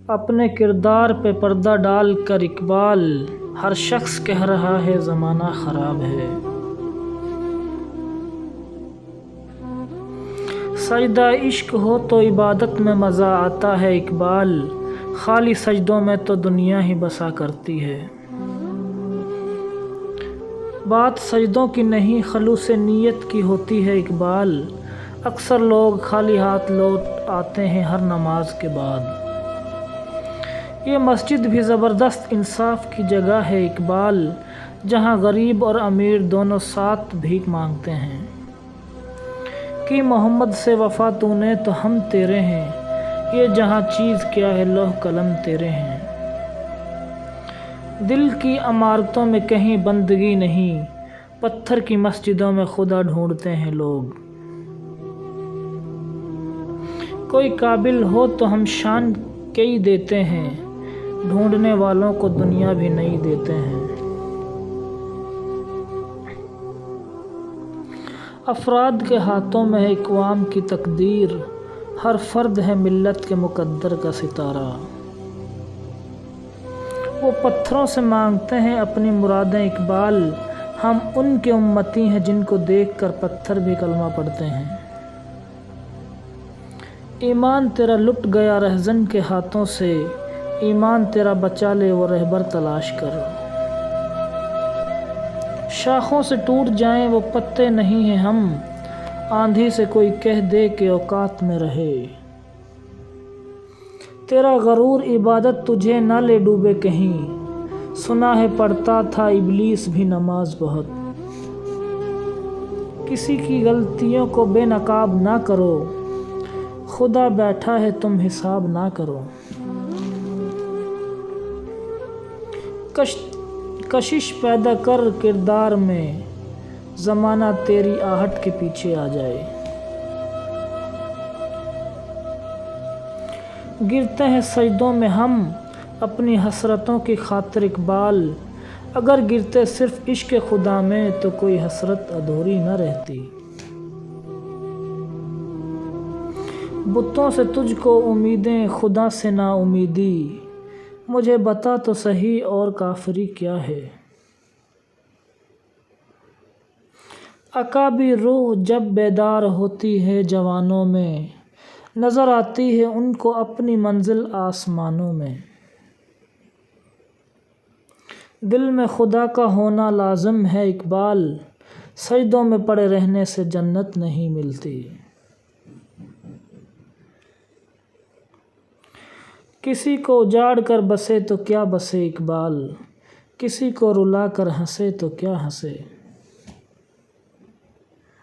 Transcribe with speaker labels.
Speaker 1: اپنے کردار پہ پردہ ڈال کر اقبال ہر شخص کہہ رہا ہے زمانہ خراب ہے۔ سجدہ عشق ہو تو عبادت میں مزہ آتا ہے اقبال، خالی سجدوں میں تو دنیا ہی بسا کرتی ہے۔ بات سجدوں کی نہیں خلوص نیت کی ہوتی ہے اقبال، اکثر لوگ خالی ہاتھ لوٹ آتے ہیں ہر نماز کے بعد۔ یہ مسجد بھی زبردست انصاف کی جگہ ہے اقبال، جہاں غریب اور امیر دونوں ساتھ بھیک مانگتے ہیں۔ کہ محمد سے وفا تو نے تو ہم تیرے ہیں، یہ جہاں چیز کیا ہے لوح قلم تیرے ہیں۔ دل کی عمارتوں میں کہیں بندگی نہیں، پتھر کی مسجدوں میں خدا ڈھونڈتے ہیں لوگ۔ کوئی قابل ہو تو ہم شان کئی دیتے ہیں، ڈھونڈنے والوں کو دنیا بھی نہیں دیتے ہیں۔ افراد کے ہاتھوں میں ہے اقوام کی تقدیر، ہر فرد ہے ملت کے مقدر کا ستارہ۔ وہ پتھروں سے مانگتے ہیں اپنی مرادیں اقبال، ہم ان کے امتی ہیں جن کو دیکھ کر پتھر بھی کلمہ پڑھتے ہیں۔ ایمان تیرا لٹ گیا رہزن کے ہاتھوں سے، ایمان تیرا بچا لے وہ رہبر تلاش کر۔ شاخوں سے ٹوٹ جائیں وہ پتے نہیں ہیں ہم، آندھی سے کوئی کہہ دے کہ اوقات میں رہے۔ تیرا غرور عبادت تجھے نہ لے ڈوبے کہیں، سنا ہے پڑھتا تھا ابلیس بھی نماز بہت۔ کسی کی غلطیوں کو بے نقاب نہ کرو، خدا بیٹھا ہے تم حساب نہ کرو۔ کشش پیدا کر کردار میں، زمانہ تیری آہٹ کے پیچھے آ جائے۔ گرتے ہیں سجدوں میں ہم اپنی حسرتوں کی خاطر اقبال، اگر گرتے صرف عشق خدا میں تو کوئی حسرت ادھوری نہ رہتی۔ بتوں سے تجھ کو امیدیں خدا سے نا امیدی، مجھے بتا تو صحیح اور کافری کیا ہے۔ عقابی روح جب بیدار ہوتی ہے جوانوں میں، نظر آتی ہے ان کو اپنی منزل آسمانوں میں۔ دل میں خدا کا ہونا لازم ہے اقبال، سجدوں میں پڑے رہنے سے جنت نہیں ملتی۔ کسی کو اجاڑ کر بسے تو کیا بسے اقبال، کسی کو رلا کر ہنسے تو کیا ہنسے۔